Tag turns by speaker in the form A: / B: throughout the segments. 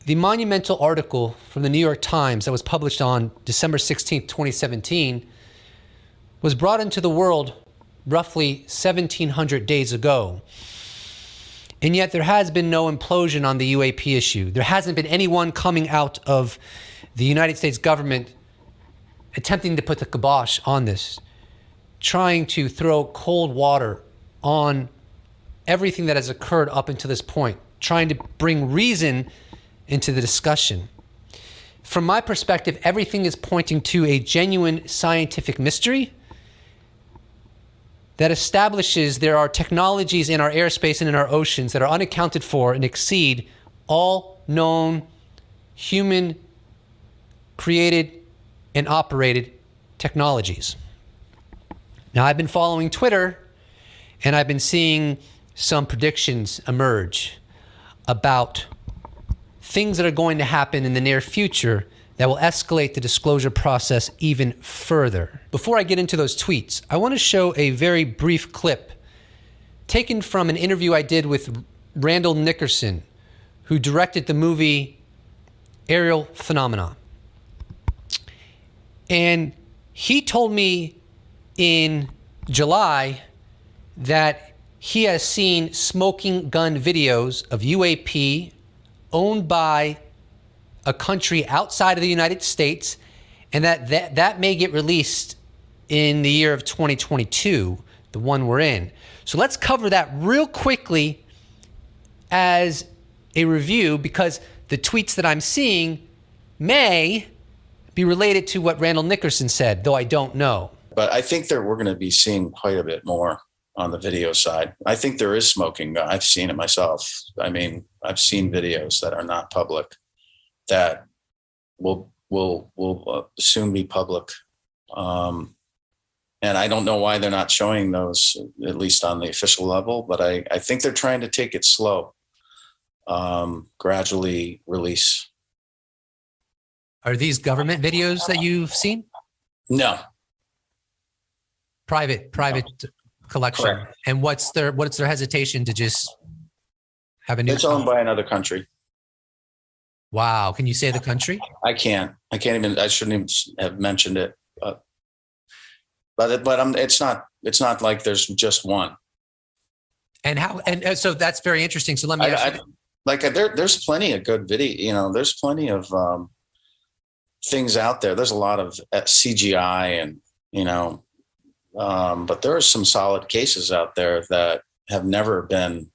A: The monumental article from the New York Times that was published on December 16th, 2017, was brought into the world roughly 1,700 days ago. And yet there has been no implosion on the UAP issue. There hasn't been anyone coming out of the United States government attempting to put the kibosh on this, trying to throw cold water on everything that has occurred up until this point, trying to bring reason into the discussion. From my perspective, everything is pointing to a genuine scientific mystery that establishes there are technologies in our airspace and in our oceans that are unaccounted for and exceed all known human created and operated technologies. Now, I've been following Twitter and I've been seeing some predictions emerge about things that are going to happen in the near future that will escalate the disclosure process even further. Before I get into those tweets, I want to show a very brief clip taken from an interview I did with Randall Nickerson, who directed the movie Aerial Phenomena. And he told me in July that he has seen smoking gun videos of UAP owned by a country outside of the United States, and that may get released in the year of 2022, the one we're in. So let's cover that real quickly as a review, because the tweets that I'm seeing may be related to what Randall Nickerson said, though I don't know.
B: But I think that we're going to be seeing quite a bit more on the video side. I think there is smoking. I've seen it myself. I mean, I've seen videos that are not public that will soon be public. And I don't know why they're not showing those, at least on the official level, but I think they're trying to take it slow, gradually release.
A: Are these government videos that you've seen?
B: No.
A: Private collection.
B: Correct.
A: And what's their hesitation to just have a new?
B: It's owned by another country.
A: Wow. Can you say the country?
B: I can't even, I shouldn't even have mentioned it, but it's not like there's just one.
A: And how, and so that's very interesting. So let me ask you.
B: There's plenty of good video, there's plenty of things out there. There's a lot of CGI and, but there are some solid cases out there that have never been,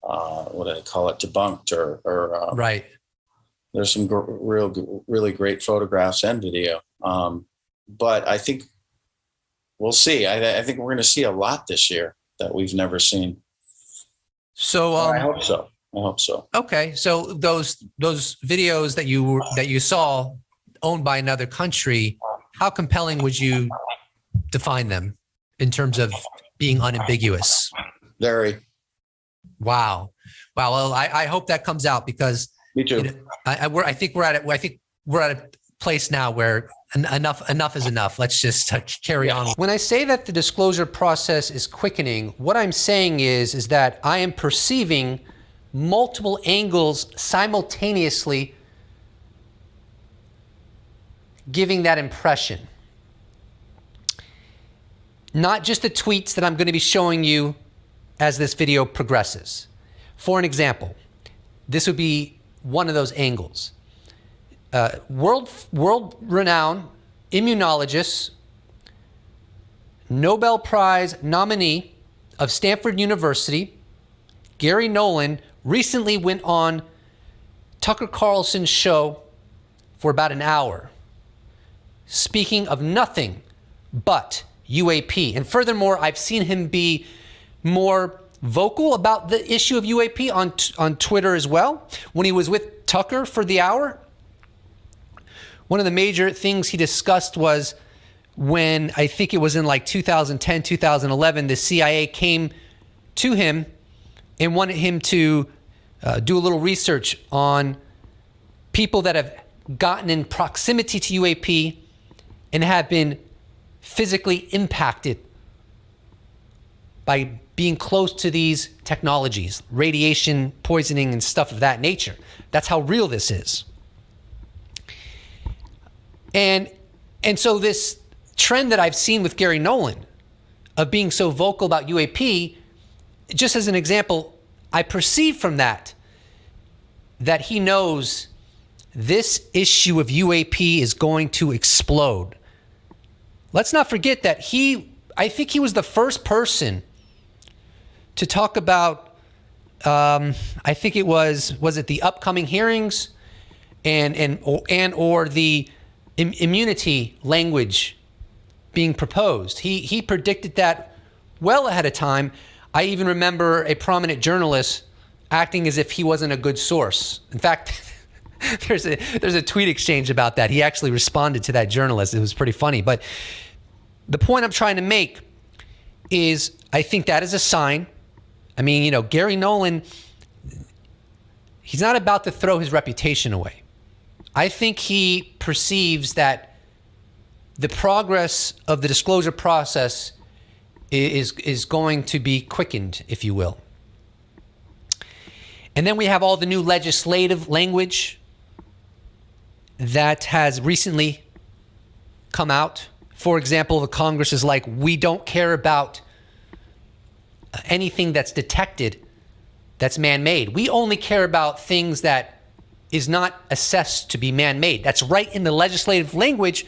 B: what do they call it, debunked or
A: right.
B: There's some really great photographs and video. But I think we'll see. I think we're going to see a lot this year that we've never seen.
A: So
B: I hope so.
A: Okay. So those videos that you saw owned by another country, how compelling would you define them in terms of being unambiguous?
B: Very.
A: Wow. Well, I hope that comes out, because
B: Me too.
A: I think we're at a place now where enough is enough. Let's just carry on. When I say that the disclosure process is quickening, what I'm saying is that I am perceiving multiple angles simultaneously giving that impression. Not just the tweets that I'm going to be showing you as this video progresses. For an example, this would be one of those angles. World-renowned immunologist, Nobel Prize nominee of Stanford University, Gary Nolan, recently went on Tucker Carlson's show for about an hour, speaking of nothing but UAP. And furthermore, I've seen him be more vocal about the issue of UAP on Twitter as well. When he was with Tucker for the hour, one of the major things he discussed was when, I think it was in like 2010, 2011, the CIA came to him and wanted him to do a little research on people that have gotten in proximity to UAP and have been physically impacted by being close to these technologies, radiation poisoning and stuff of that nature. That's how real this is. And so this trend that I've seen with Gary Nolan of being so vocal about UAP, just as an example, I perceive from that he knows this issue of UAP is going to explode. Let's not forget that I think he was the first person to talk about, I think it was it the upcoming hearings or the immunity language being proposed. He predicted that well ahead of time. I even remember a prominent journalist acting as if he wasn't a good source. In fact, there's a tweet exchange about that. He actually responded to that journalist. It was pretty funny. But the point I'm trying to make is I think that is a sign. I mean, Gary Nolan, he's not about to throw his reputation away. I think he perceives that the progress of the disclosure process is going to be quickened, if you will. And then we have all the new legislative language that has recently come out. For example, the Congress is like, we don't care about anything that's detected that's man-made. We only care about things that is not assessed to be man-made. That's right in the legislative language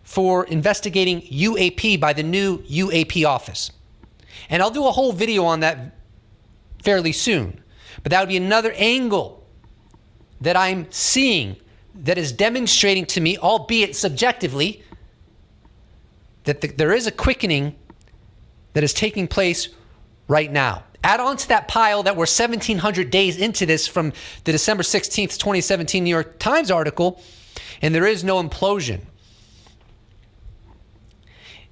A: for investigating UAP by the new UAP office. And I'll do a whole video on that fairly soon. But that would be another angle that I'm seeing that is demonstrating to me, albeit subjectively, that there is a quickening that is taking place right now. Add on to that pile that we're 1,700 days into this from the December 16th, 2017 New York Times article, and there is no implosion.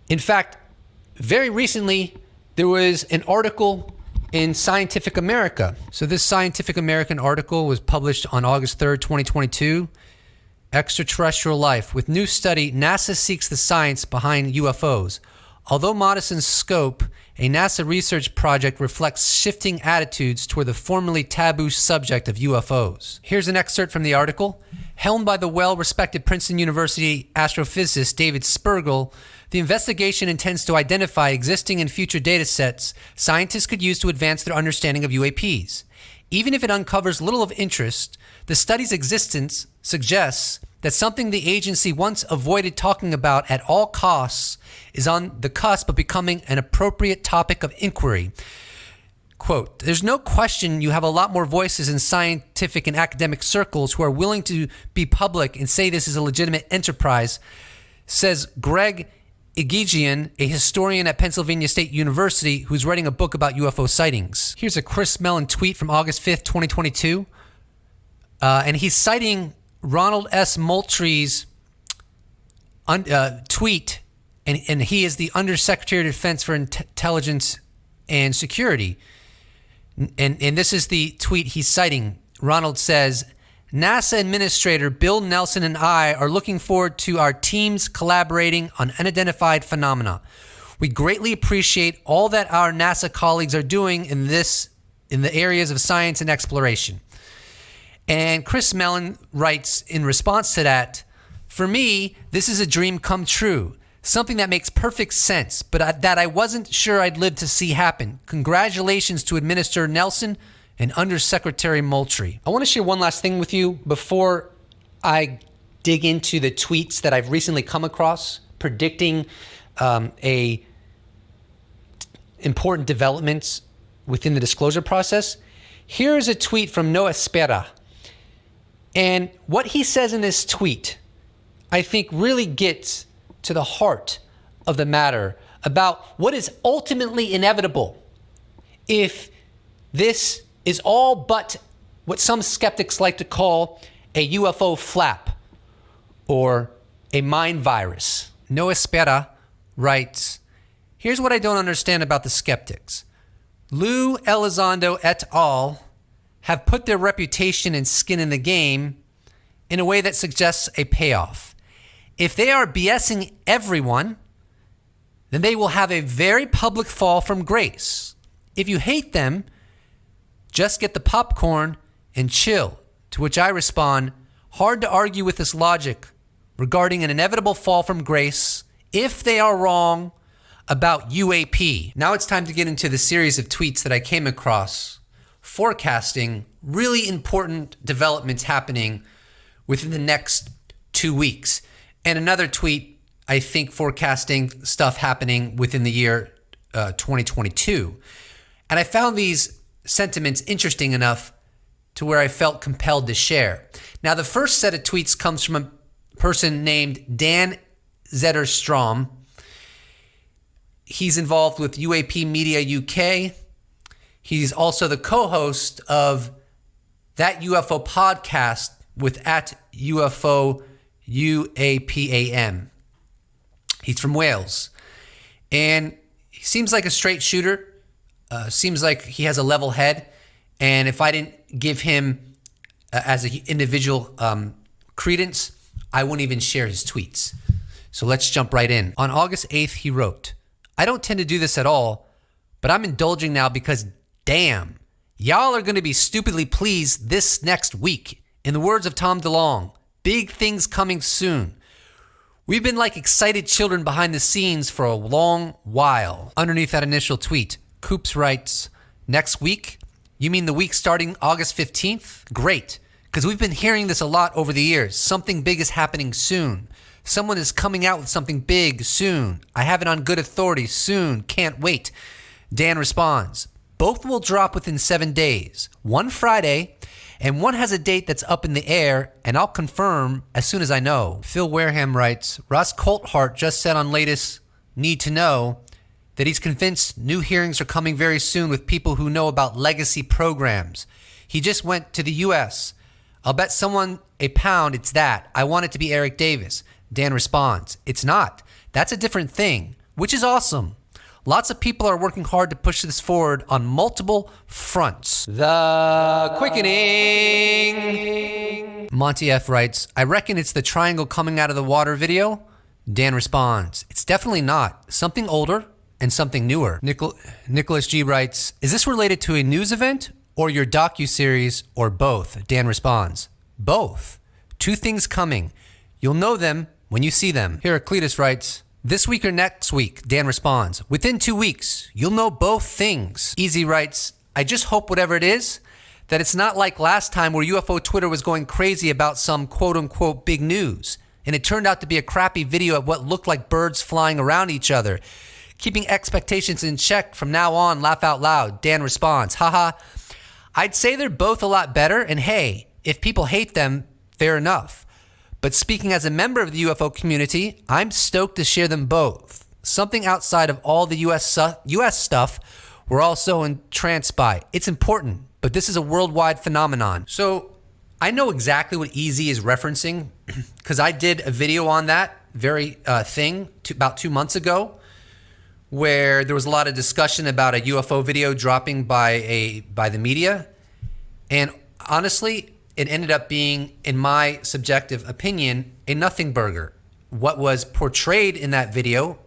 A: In fact, very recently, there was an article in Scientific America. So this Scientific American article was published on August 3rd, 2022. Extraterrestrial Life. With new study, NASA seeks the science behind UFOs. Although modest in scope, a NASA research project reflects shifting attitudes toward the formerly taboo subject of UFOs. Here's an excerpt from the article. Helmed by the well-respected Princeton University astrophysicist David Spergel, the investigation intends to identify existing and future data sets scientists could use to advance their understanding of UAPs. Even if it uncovers little of interest, the study's existence suggests that something the agency once avoided talking about at all costs is on the cusp of becoming an appropriate topic of inquiry. Quote, there's no question you have a lot more voices in scientific and academic circles who are willing to be public and say this is a legitimate enterprise, says Greg Egigian, a historian at Pennsylvania State University who's writing a book about UFO sightings. Here's a Chris Mellon tweet from August 5th, 2022. And he's citing Ronald S. Moultrie's tweet, and he is the Undersecretary of Defense for Intelligence and Security. And this is the tweet he's citing. Ronald says, NASA Administrator Bill Nelson and I are looking forward to our teams collaborating on unidentified phenomena. We greatly appreciate all that our NASA colleagues are doing in the areas of science and exploration. And Chris Mellon writes in response to that, for me, this is a dream come true, something that makes perfect sense, but that I wasn't sure I'd live to see happen. Congratulations to Administrator Nelson and Undersecretary Moultrie. I want to share one last thing with you before I dig into the tweets that I've recently come across predicting important developments within the disclosure process. Here is a tweet from Noah Espera. And what he says in this tweet, I think really gets to the heart of the matter about what is ultimately inevitable if this is all but what some skeptics like to call a UFO flap or a mind virus. Noah Espera writes, here's what I don't understand about the skeptics. Lou Elizondo et al. Have put their reputation and skin in the game in a way that suggests a payoff. If they are BSing everyone, then they will have a very public fall from grace. If you hate them, just get the popcorn and chill. To which I respond, hard to argue with this logic regarding an inevitable fall from grace if they are wrong about UAP. Now it's time to get into the series of tweets that I came across forecasting really important developments happening within the next 2 weeks. And another tweet, I think, forecasting stuff happening within the year 2022. And I found these sentiments interesting enough to where I felt compelled to share. Now, the first set of tweets comes from a person named Dan Zetterstrom. He's involved with UAP Media UK. He's also the co-host of That UFO podcast with at UFO UAPAM. He's from Wales. And he seems like a straight shooter. Seems like he has a level head. And if I didn't give him, as an individual, credence, I wouldn't even share his tweets. So let's jump right in. On August 8th, he wrote, I don't tend to do this at all, but I'm indulging now because, damn, y'all are going to be stupidly pleased this next week. In the words of Tom DeLonge, big things coming soon. We've been like excited children behind the scenes for a long while. Underneath that initial tweet, Coops writes, next week? You mean the week starting August 15th? Great, because we've been hearing this a lot over the years. Something big is happening soon. Someone is coming out with something big soon. I have it on good authority soon. Can't wait. Dan responds, both will drop within 7 days. One Friday, and one has a date that's up in the air, and I'll confirm as soon as I know. Phil Wareham writes, Ross Coulthart just said on latest Need to Know that he's convinced new hearings are coming very soon with people who know about legacy programs. He just went to the U.S. I'll bet someone £1 it's that. I want it to be Eric Davis. Dan responds, it's not. That's a different thing, which is awesome. Lots of people are working hard to push this forward on multiple fronts. The quickening. Monty F. writes, I reckon it's the triangle coming out of the water video. Dan responds, it's definitely not. Something older and something newer. Nicholas G. writes, is this related to a news event or your docuseries or both? Dan responds, both. Two things coming. You'll know them when you see them. Heraclitus writes, this week or next week? Dan responds, within 2 weeks. You'll know both things. Easy writes, I just hope whatever it is, that it's not like last time where UFO Twitter was going crazy about some quote unquote big news. And it turned out to be a crappy video of what looked like birds flying around each other. Keeping expectations in check from now on, laugh out loud. Dan responds, haha. I'd say they're both a lot better. And hey, if people hate them, fair enough. But speaking as a member of the UFO community, I'm stoked to share them both. Something outside of all the US stuff we're also entranced by. It's important, but this is a worldwide phenomenon. So I know exactly what Easy is referencing because I did a video on that very thing about 2 months ago where there was a lot of discussion about a UFO video dropping by the media. And honestly, it ended up being, in my subjective opinion, a nothing burger. What was portrayed in that video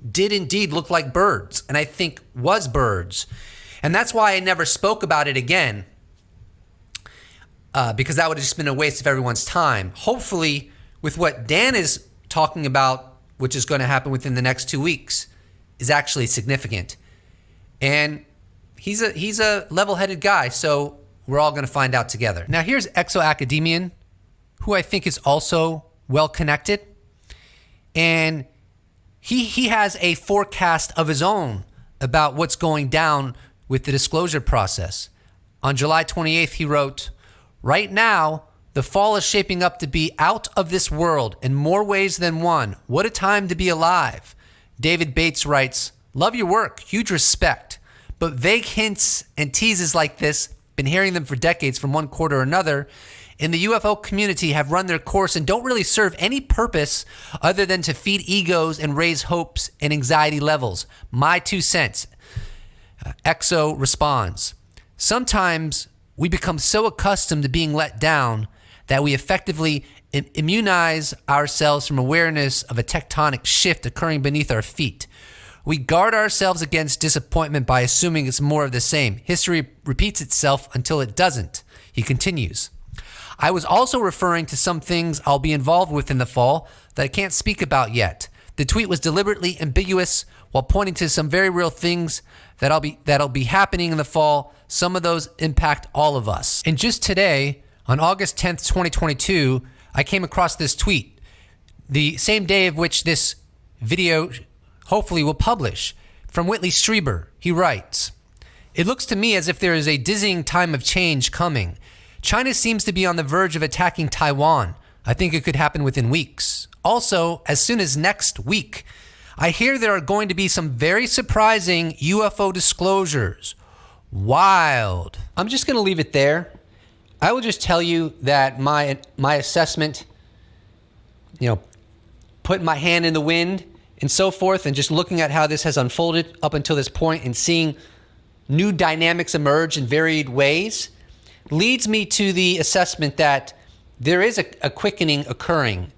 A: did indeed look like birds, and I think was birds. And that's why I never spoke about it again, because that would have just been a waste of everyone's time. Hopefully, with what Dan is talking about, which is going to happen within the next 2 weeks, is actually significant. And he's a level-headed guy, so we're all going to find out together. Now, here's Exo Academian, who I think is also well-connected. And he has a forecast of his own about what's going down with the disclosure process. On July 28th, he wrote, right now, the fall is shaping up to be out of this world in more ways than one. What a time to be alive. David Bates writes, love your work, huge respect. But vague hints and teases like this, been hearing them for decades from one quarter or another, in the UFO community have run their course and don't really serve any purpose other than to feed egos and raise hopes and anxiety levels. My 2 cents. Exo responds, sometimes we become so accustomed to being let down that we effectively immunize ourselves from awareness of a tectonic shift occurring beneath our feet. We guard ourselves against disappointment by assuming it's more of the same. History repeats itself until it doesn't. He continues. I was also referring to some things I'll be involved with in the fall that I can't speak about yet. The tweet was deliberately ambiguous while pointing to some very real things that'll be happening in the fall. Some of those impact all of us. And just today, on August 10th, 2022, I came across this tweet, the same day of which this video hopefully will publish, from Whitley Strieber. He writes, "It looks to me as if there is a dizzying time of change coming. China seems to be on the verge of attacking Taiwan. I think it could happen within weeks. Also, as soon as next week, I hear there are going to be some very surprising UFO disclosures. Wild." I'm just going to leave it there. I will just tell you that my assessment, putting my hand in the wind and so forth, and just looking at how this has unfolded up until this point and seeing new dynamics emerge in varied ways, leads me to the assessment that there is a quickening occurring,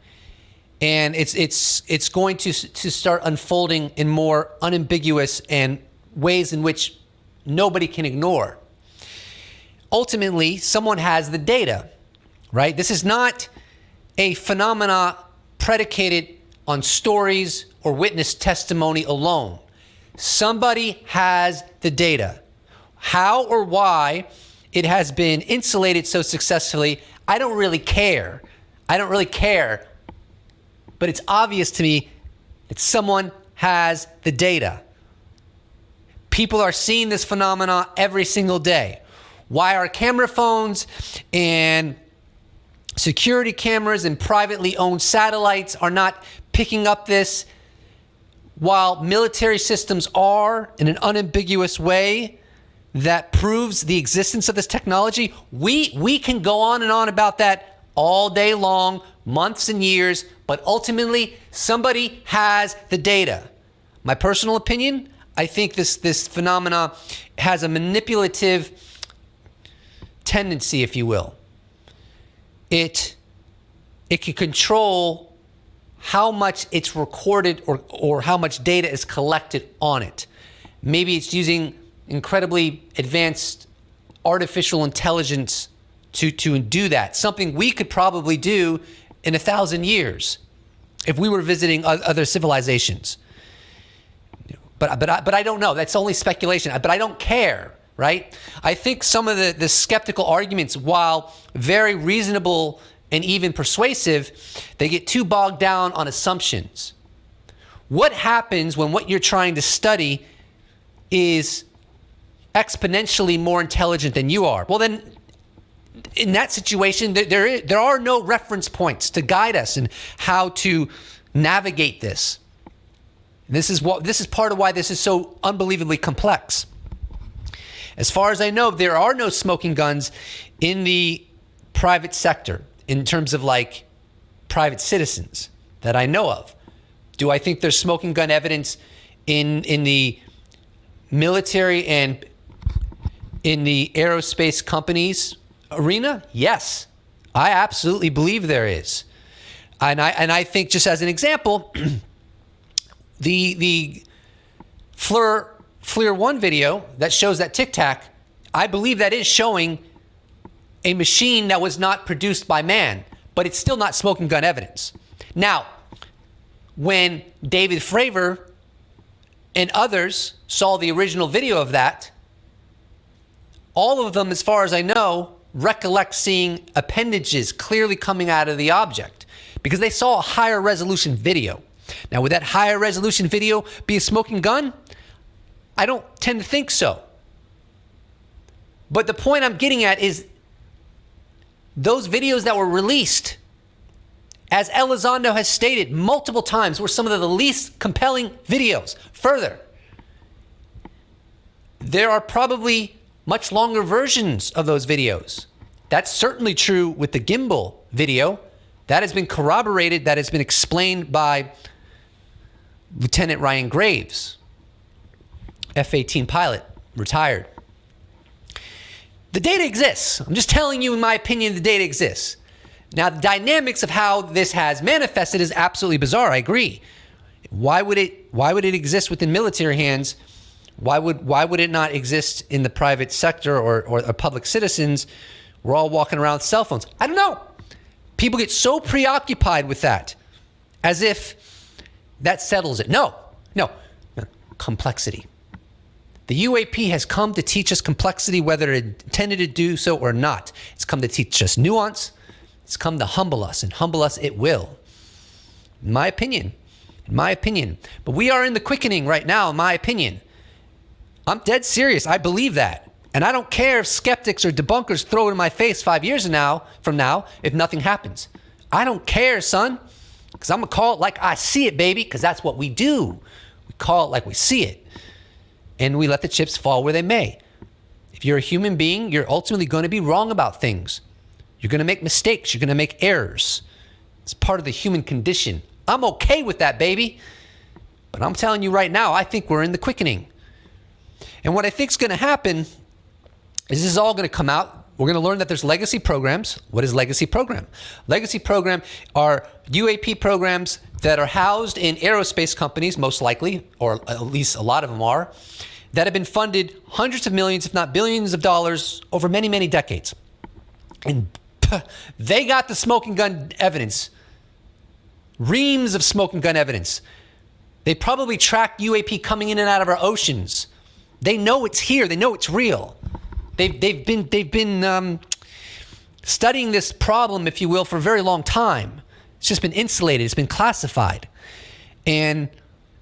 A: and it's going to start unfolding in more unambiguous and ways in which nobody can ignore. Ultimately, someone has the data, right? This is not a phenomena predicated on stories or witness testimony alone. Somebody has the data. How or why it has been insulated so successfully, I don't really care. But it's obvious to me that someone has the data. People are seeing this phenomena every single day. Why our camera phones and security cameras and privately owned satellites are not picking up this, while military systems are, in an unambiguous way that proves the existence of this technology. We can go on and on about that all day long, months and years, but ultimately somebody has the data. My personal opinion, I think this phenomena has a manipulative tendency, if you will. It can control how much it's recorded or how much data is collected on it. Maybe it's using incredibly advanced artificial intelligence to do that. Something we could probably do in 1,000 years if we were visiting other civilizations. But I don't know. That's only speculation. But I don't care, right? I think some of the skeptical arguments, while very reasonable and even persuasive, they get too bogged down on assumptions. What happens when what you're trying to study is exponentially more intelligent than you are? Well, then, in that situation, there are no reference points to guide us in how to navigate this. This is part of why this is so unbelievably complex. As far as I know, there are no smoking guns in the private sector in terms of like private citizens that I know of. Do I think there's smoking gun evidence in the military and in the aerospace companies arena? Yes, I absolutely believe there is. And I think, just as an example, the FLIR 1 video that shows that Tic Tac, I believe that is showing a machine that was not produced by man, but it's still not smoking gun evidence. Now, when David Fravor and others saw the original video of that, all of them, as far as I know, recollect seeing appendages clearly coming out of the object because they saw a higher resolution video. Now, would that higher resolution video be a smoking gun? I don't tend to think so. But the point I'm getting at is those videos that were released, as Elizondo has stated multiple times, were some of the least compelling videos. Further, there are probably much longer versions of those videos. That's certainly true with the gimbal video. That has been corroborated, that has been explained by Lieutenant Ryan Graves, F-18 pilot, retired. The data exists. I'm just telling you, in my opinion, the data exists. Now, the dynamics of how this has manifested is absolutely bizarre. I agree. Why would it exist within military hands? Why would it not exist in the private sector or public citizens? We're all walking around with cell phones. I don't know. People get so preoccupied with that as if that settles it. No. Complexity. The UAP has come to teach us complexity, whether it intended to do so or not. It's come to teach us nuance. It's come to humble us, and humble us it will. In my opinion. But we are in the quickening right now, in my opinion. I'm dead serious. I believe that. And I don't care if skeptics or debunkers throw it in my face 5 years from now if nothing happens. I don't care, son, because I'm going to call it like I see it, baby, because that's what we do. We call it like we see it. And we let the chips fall where they may. If you're a human being, you're ultimately going to be wrong about things. You're going to make mistakes. You're going to make errors. It's part of the human condition. I'm okay with that, baby. But I'm telling you right now, I think we're in the quickening. And what I think is going to happen is this is all going to come out. We're going to learn that there's legacy programs. What is legacy program? Legacy program are UAP programs that are housed in aerospace companies, most likely, or at least a lot of them are, that have been funded hundreds of millions, if not billions of dollars over many, many decades. And they got the smoking gun evidence, reams of smoking gun evidence. They probably tracked UAP coming in and out of our oceans. They know it's here. They know it's real. They've been studying this problem, if you will, for a very long time. It's just been insulated. It's been classified. And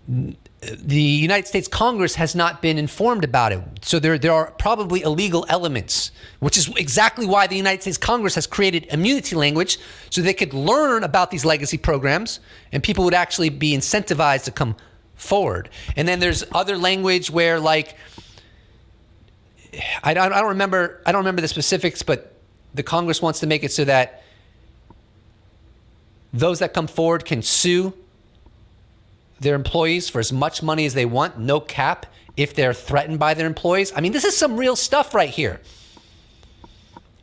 A: the United States Congress has not been informed about it. So there are probably illegal elements, which is exactly why the United States Congress has created immunity language so they could learn about these legacy programs and people would actually be incentivized to come forward. And then there's other language where, like, I don't remember the specifics, but the Congress wants to make it so that those that come forward can sue their employees for as much money as they want, no cap, if they're threatened by their employees. I mean, this is some real stuff right here.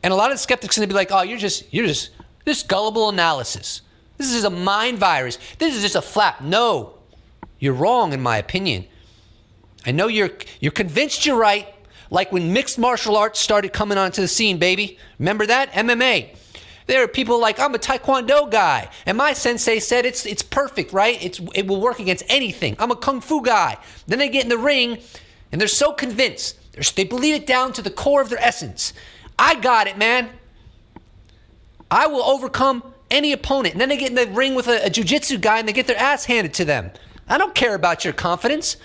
A: And a lot of the skeptics are going to be like, oh, you're just this gullible analysis. This is a mind virus. This is just a flap. No, you're wrong, in my opinion. I know you're convinced you're right, like when mixed martial arts started coming onto the scene, baby. Remember that? MMA. There are people like, I'm a Taekwondo guy, and my sensei said it's perfect, right? It will work against anything. I'm a Kung Fu guy. Then they get in the ring, and they're so convinced. They believe it down to the core of their essence. I got it, man. I will overcome any opponent. And then they get in the ring with a jiu-jitsu guy, and they get their ass handed to them. I don't care about your confidence.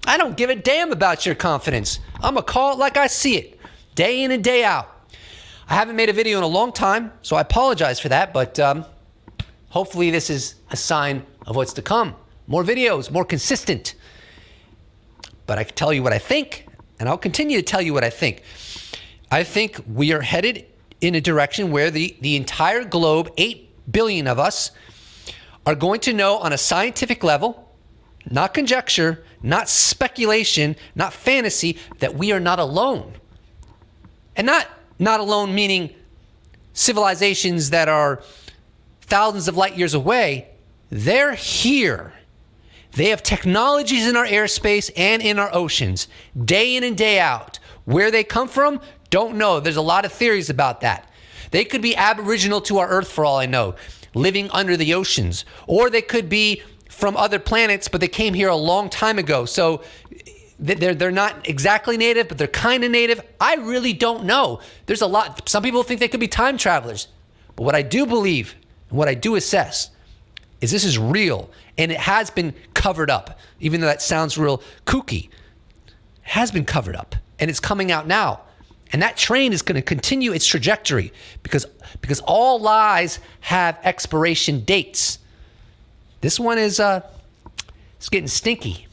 A: I don't give a damn about your confidence. I'm going to call it like I see it, day in and day out. I haven't made a video in a long time, so I apologize for that, but hopefully this is a sign of what's to come. More videos, more consistent. But I can tell you what I think, and I'll continue to tell you what I think. I think we are headed in a direction where the entire globe, 8 billion of us, are going to know on a scientific level, not conjecture, not speculation, not fantasy, that we are not alone. And not alone meaning civilizations that are thousands of light years away. They're here. They have technologies in our airspace and in our oceans, day in and day out. Where they come from, don't know. There's a lot of theories about that. They could be aboriginal to our Earth for all I know, living under the oceans. Or they could be from other planets, but they came here a long time ago. So they're not exactly native, but they're kind of native. I really don't know. There's a lot. Some people think they could be time travelers. But what I do believe and what I do assess is this is real, and it has been covered up, even though that sounds real kooky. It has been covered up, and it's coming out now. And that train is going to continue its trajectory because all lies have expiration dates. This one is it's getting stinky.